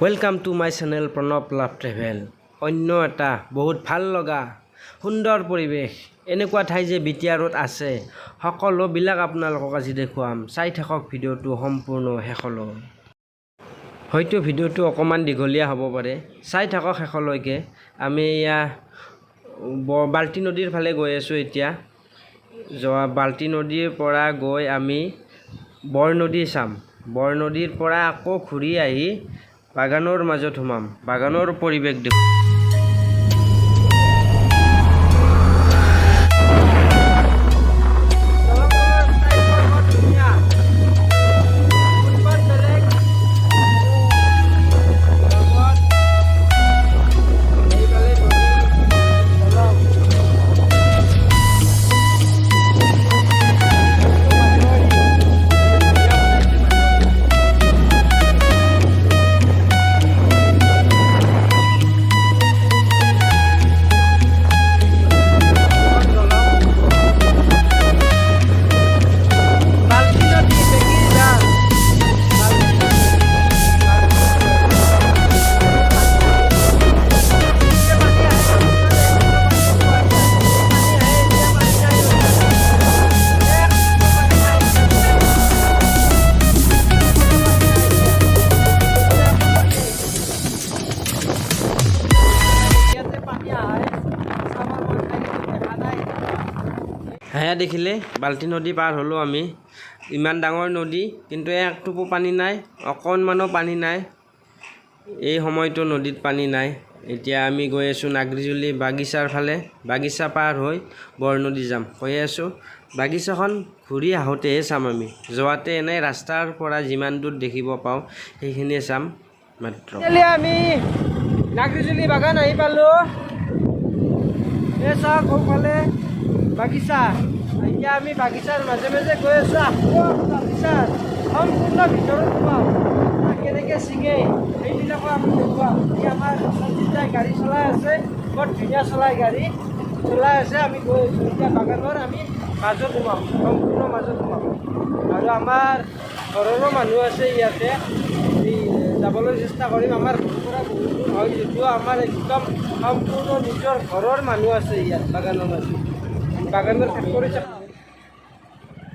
Welcome to my channel Pranab love travel. অন্য এটা বহুত ভাল লগা সুন্দৰ পৰিৱেশ, এনেকুৱা ঠাই যে বিটিআৰত আছে, সকলোবিলাক আপোনালোকক আজি দেখুৱাম। চাই থাকক ভিডিঅ'টো সম্পূৰ্ণ শেষলৈ। হয়তো ভিডিঅ'টো অকণমান দীঘলীয়া হ'ব পাৰে, চাই থাকক শেষলৈকে। আমি এয়া বাল্টি নদীৰ ফালে গৈ আছোঁ। এতিয়া বাল্টি নদীৰ পৰা গৈ আমি বৰনদী চাম। বৰনদীৰ পৰা আকৌ ঘূৰি আহি বাগানৰ মাজত সোমাম, বাগানৰ পৰিৱেশ দেখুৱাম। সেয়া দেখিলে বাল্টি নদী পাৰ হ'লোঁ আমি। ইমান ডাঙৰ নদী, কিন্তু এক টোপো পানী নাই, অকণমানো পানী নাই। এই সময়তো নদীত পানী নাই। এতিয়া আমি গৈ আছোঁ নাগৰিজুলি বাগিচাৰ ফালে। বাগিচা পাৰ হৈ বৰনদী যাম কৈ আছোঁ। বাগিচাখন ঘূৰি আহোঁতেহে চাম আমি, যোৱাতে এনেই ৰাস্তাৰ পৰা যিমান দূৰ দেখিব পাওঁ সেইখিনিয়ে চাম মাত্ৰ। আমি নাগৰিজুলি বাগান আহি পালোঁ। এই চাওক সোঁফালে বাগিচা। এতিয়া আমি বাগিচাৰ মাজে মাজে গৈ আছোঁ। বাগিচাৰ সম্পূৰ্ণ ভিতৰত সোমাম, কেনেকৈ ছিঙে সেইবিলাকো আমি দেখুৱাম। এতিয়া আমাৰ সঞ্জিতাই গাড়ী চলাই আছে, বৰ ধুনীয়া গাড়ী চলাই আছে। আমি গৈ আছোঁ এতিয়া বাগানৰ, আমি মাজত সোমাম, সম্পূৰ্ণ মাজত সোমাম। আৰু আমাৰ ঘৰৰো মানুহ আছে ইয়াতে, যাবলৈ চেষ্টা কৰিম। আমাৰ ঘৰৰ পৰা বহুত দূৰ হয় যদিও আমাৰ একদম সম্পূৰ্ণ নিজৰ ঘৰৰ মানুহ আছে ইয়াত বাগানৰ মাজত। বাগানৰ ফেক্টৰী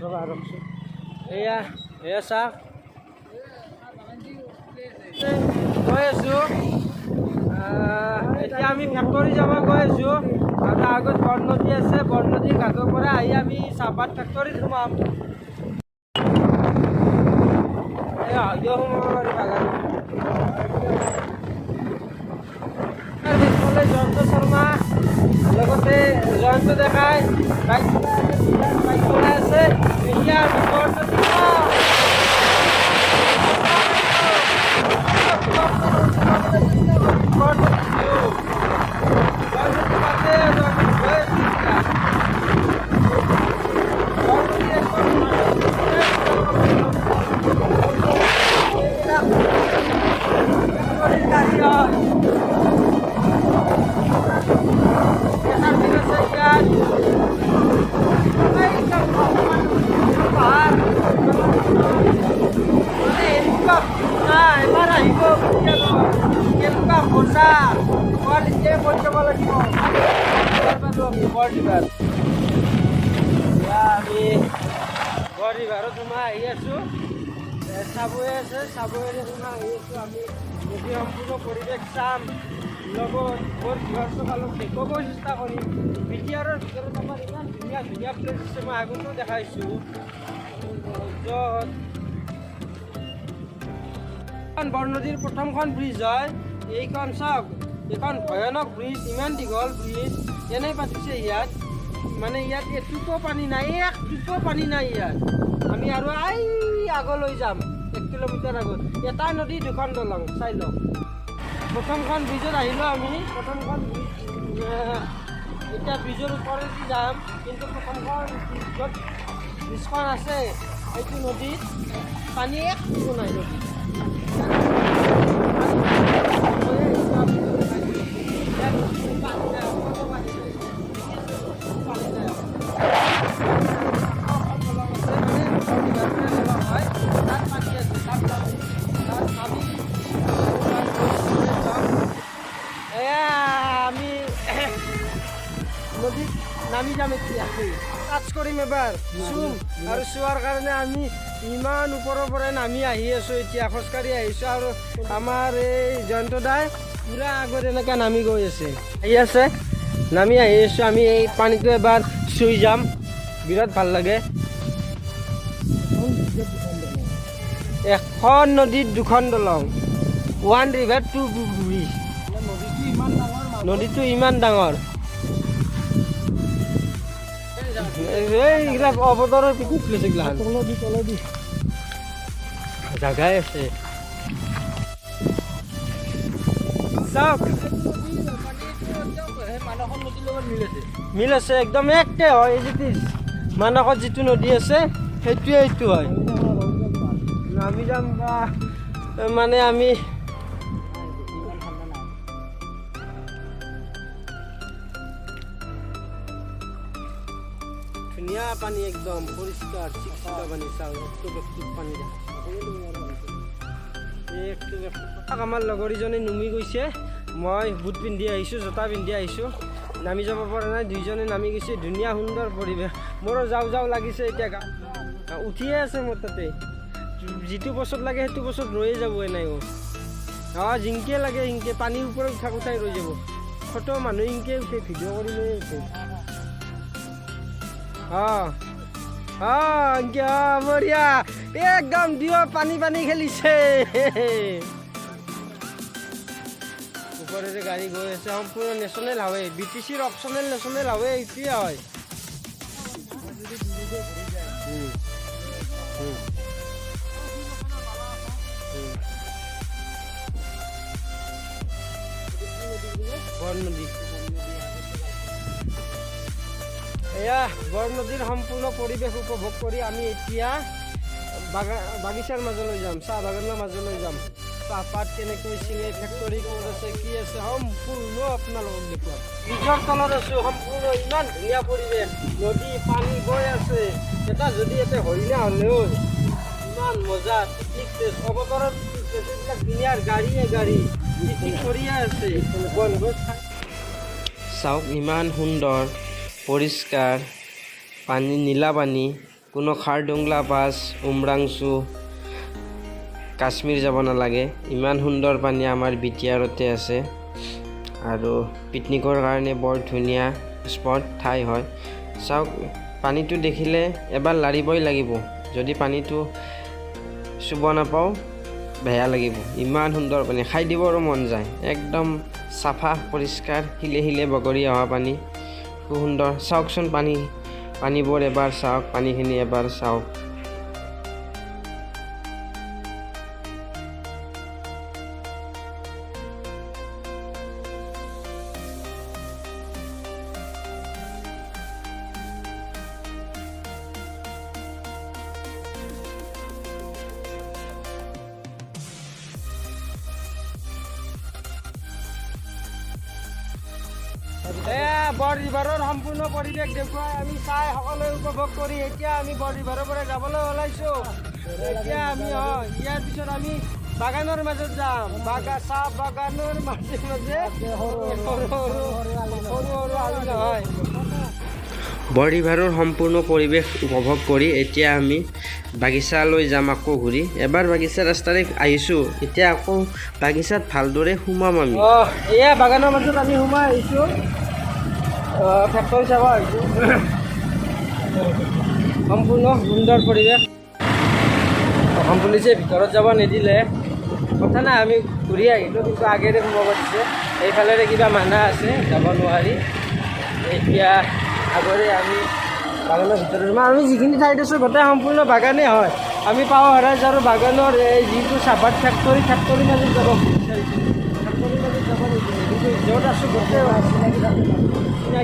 ৰ'বা ৰখচোন। এয়া চাওক, গৈ আছোঁ। এতিয়া আমি ফেক্টৰী যাব গৈ আছোঁ। আৰু আগত বৰনদী আছে, বৰনদীৰ ঘাটৰ পৰা আহি আমি চাহপাত ফেক্টৰীত সোমাম। জয়ন্ত শৰ্মা লগতে জয়ন্ত দেখাই বাইক চলাই আছে। এতিয়া আমি বৰনদী বৰদিবাৰত সোমাই আহি আছোঁ। চাবৈ আছে, চাবৈৰে সোমাই আহি আছোঁ আমি। নদীৰ সম্পূৰ্ণ পৰিৱেশ চাম, লগত মোৰ গৃহস্থকালক দেখুৱাব চেষ্টা কৰিম। বিটিআৰৰ ভিতৰত আমাৰ ইমান ধুনীয়া ধুনীয়া প্লেচ আছে, মই আগতেও দেখাইছোঁ। য'ত বৰনদীৰ প্ৰথমখন ব্ৰিজ হয়, এইখন চাওক, এইখন ভয়ানক ব্ৰিজ, ইমান দীঘল ব্ৰিজ। এনেই পাতিছে ইয়াত, মানে ইয়াত এটুপো পানী নাই, এক টোপো পানী নাই ইয়াত। আমি আৰু আগলৈ যাম, 1 কিলোমিটাৰ আগত। এটা নদী, দুখন দলং, চাই লওক। প্ৰথমখন ব্ৰিজত আহিলোঁ আমি। প্ৰথমখন এতিয়া ব্ৰিজৰ ওপৰেদি যাম, কিন্তু প্ৰথমখন য'ত ব্ৰিজখন আছে সেইটো নদীত পানী এক টোপো নাই নদীত। যাম এতিয়া টাচ কৰিম এবাৰ চুম আৰু চোৱাৰ কাৰণে আমি ইমান ওপৰৰ পৰাই নামি আহি আছোঁ এতিয়া খোজকাঢ়ি আহিছোঁ আৰু আমাৰ এই জয়ন্ত দাই পূৰা আগত এনেকৈ নামি গৈ আছে আহি আছে নামি আহি আছোঁ আমি এই পানীটো এবাৰ চুই যাম বিৰাট ভাল লাগে এখন নদীত দুখন দলং ওৱান ৰিভাৰ টু ব্ৰিজ নদীটো ইমান ডাঙৰ এইবিলাক অৱতৰৰ পিকনিক প্লেচ এইগিলাখান জাগাই আছে চাওক মিল আছে একদম একে হয় এই যিটো মানসত যিটো নদী আছে সেইটোৱে এইটো হয় নামি যাম বা মানে আমি ধুনীয়া পানী একদম পৰিষ্কাৰ চিকচিকা পানী চাওঁ একটু পানী আমাৰ লগৰীজনী নুমি গৈছে মই বুট পিন্ধি আহিছোঁ জোতা পিন্ধি আহিছোঁ নামি যাব পৰা নাই দুইজনে নামি গৈছে ধুনীয়া সুন্দৰ পৰিৱেশ মোৰো যাওঁ যাওঁ লাগিছে এতিয়া উঠিয়ে আছে মোৰ তাতে যিটো বছৰত লাগে সেইটো বছৰত ৰৈয়ে যাব নাই জিংকে লাগে সিংকে পানীৰ ওপৰত উঠা উঠাই ৰৈ যাব ফটো মানুহ ইনকে উঠে ভিডিঅ' কৰি লৈ উঠে বঢ়িয়া একদম দিও পানী পানী খেলিছে ওপৰেৰে গাড়ী গৈ আছে সম্পূৰ্ণ নেশ্যনেল হাইৱে BTCৰ অপশ্যনেল নেশ্যনেল হাইৱে এইটোৱে হয় বৰনদী এয়া বৰনদীৰ সম্পূৰ্ণ পৰিৱেশ উপভোগ কৰি আমি এতিয়া বাগিচাৰ মাজলৈ যাম চাহ বাগানৰ মাজলৈ যাম চাহপাত কেনেকৈ চিঙে ফেক্টৰী ক'ত আছে কি আছে সম্পূৰ্ণ আপোনালোকক দেখুৱাম ব্ৰিজৰ তলত আছোঁ সম্পূৰ্ণ ইমান ধুনীয়া পৰিৱেশ নদী পানী গৈ আছে এটা যদি ইয়াতে হৰিণা হ'লেও ইমান মজা পিকনিক প্লেচ অৱতৰৰ এইবিলাক ধুনীয়াৰ গাড়ীয়ে গাড়ী পিকনিক কৰিয়ে আছে বনভোজ খাই চাওক ইমান সুন্দৰ পৰিষ্কাৰ পানী নীলা পানী কোনো খাৰডুংলা পাছ উমৰাংচু কাশ্মীৰ যাব নালাগে ইমান সুন্দৰ পানী আমাৰ বিটিআৰতে আছে আৰু পিকনিকৰ কাৰণে বৰ ধুনীয়া স্পট ঠাই হয় চাওক পানীটো দেখিলে এবাৰ লাৰিবই লাগিব যদি পানীটো চুব নাপাওঁ বেয়া লাগিব ইমান সুন্দৰ পানী খাই দিবৰো মন যায় একদম চাফা পৰিষ্কাৰ শিলে শিলে বগৰি অহা পানী খুব সুন্দৰ চাওকচোন পানীবোৰ এবাৰ চাওক পানীখিনি এবাৰ চাওক বৰ ৰিভাৰৰ সম্পূৰ্ণ পৰিৱেশ দেখুৱাই আমি চাই সকলোৱে উপভোগ কৰি এতিয়া আমি বৰ ৰিভাৰৰ পৰা যাবলৈ ওলাইছোঁ এতিয়া আমি ইয়াৰ পিছত আমি বাগানৰ মাজত যাম চাহ বাগানৰ মাজে মাজে সৰু আলু নহয় বৰ ৰিভাৰৰ সম্পূৰ্ণ পৰিৱেশ উপভোগ কৰি এতিয়া আমি বাগিচালৈ যাম আকৌ ঘূৰি এবাৰ বাগিচা ৰাস্তাৰে আহিছোঁ এতিয়া আকৌ বাগিচাত ভালদৰে সোমাম আমি এয়া বাগানৰ মাজত আমি সোমাই আহিছোঁ ফেক্টৰী চাব আহিছোঁ সম্পূৰ্ণ সুন্দৰ পৰিৱেশ অসম পুলিচে ভিতৰত যাব নিদিলে কথা নাই আমি ঘূৰি আহিলোঁ কিন্তু আগেৰে সোমাব দিছে এইফালেৰে কিবা মানা আছে যাব নোৱাৰি এতিয়া আগৰে আমি বাগানৰ ভিতৰত সোমাম আমি যিখিনি ঠাইত আছোঁ গোটেই সম্পূৰ্ণ বাগানেই হয় আমি পাওঁ হৰাইজ আৰু বাগানৰ এই যিটো চাহপাত ফেক্টৰী মাজত যাব বিচাৰিছোঁ ফেক্টৰীৰ মাজত যাব নিদিয়ে কিন্তু য'ত আছোঁ গোটেই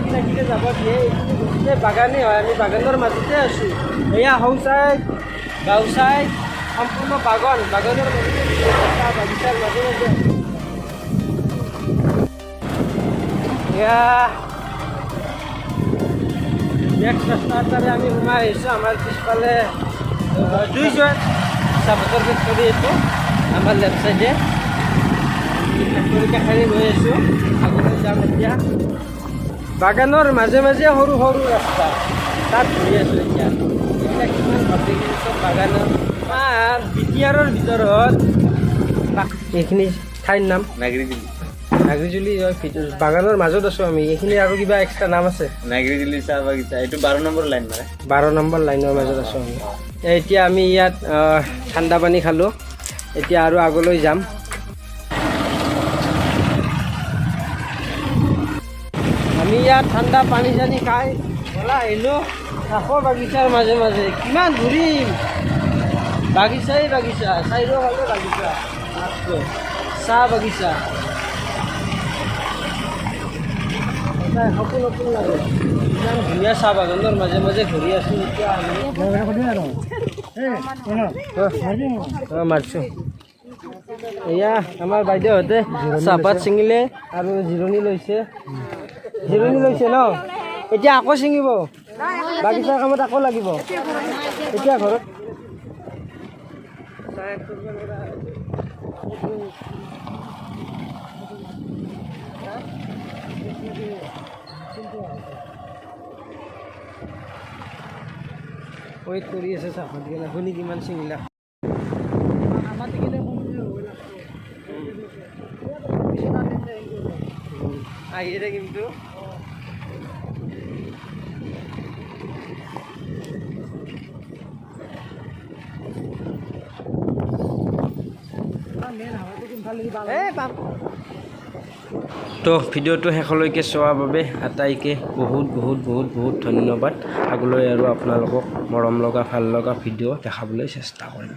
চিনাকি যাব দিয়ে এইখিনি গোটেই বাগানেই হয় আমি বাগানৰ মাজতে আছোঁ এয়া সৌচাই গাঁওচাই সম্পূৰ্ণ বাগানৰ মাজতে বাগিচাৰ মাজে মাজে এয়া নেক্সট ৰাস্তাৰ তাৰে আমি সোমাই আহিছোঁ আমাৰ পিছফালে দুইজন চাহপাতৰ ফেক্টৰী এইটো আমাৰ লেফ্ট চাইডে ফেক্টৰী কাষেৰে গৈ আছোঁ আগলৈ যাম এতিয়া বাগানৰ মাজে মাজে সৰু সৰু ৰাস্তা তাত ঘূৰি আছোঁ এতিয়া। এইবিলাক কিমান ভাল দেখিছে চব বাগানৰ বিটিআৰৰ ভিতৰত এইখিনি ঠাইৰ নাম নাগৰিজুলি বাগানৰ মাজত আছোঁ আমি। এইখিনি আৰু কিবা এক্সট্ৰা নাম আছে? নাগৰিজুলি চাহ বাগিচা, এইটো 12 নম্বৰ লাইন মানে 12 নম্বৰ লাইনৰ মাজত আছোঁ আমি। এতিয়া আমি ইয়াত ঠাণ্ডা পানী খালোঁ, এতিয়া আৰু আগলৈ যাম। আমি ইয়াত ঠাণ্ডা পানী চানী খাই বলা আহিলোঁ কাষৰ বাগিচাৰ মাজে মাজে। কিমান ঘূৰিম, বাগিচাই বাগিচা, চাৰিওফালে বাগিচা, চাহ বাগিচা সপোন সপোন লাগে। ইমান ধুনীয়া চাহ বাগানৰ মাজে মাজে ঘূৰি আছোঁ এতিয়া আমি। মাৰিছোঁ। এয়া আমাৰ বাইদেউহঁতে চাহপাত ছিঙিলে আৰু জিৰণি লৈছে ন। এতিয়া আকৌ ছিঙিব, বাগিচাৰ কামত আকৌ লাগিব এতিয়া ঘৰত। ৱেইট কৰি আছে চাহপাত গেলা শুনি কিমান ছিঙিলা। আহিছে কিন্তু তো ভিডিঅ'টো শেষলৈকে চোৱাৰ বাবে আটাইকে বহুত বহুত বহুত বহুত ধন্যবাদ। আগলৈ আৰু আপোনালোকক মৰম লগা ভাল লগা ভিডিঅ' দেখাবলৈ চেষ্টা কৰিম।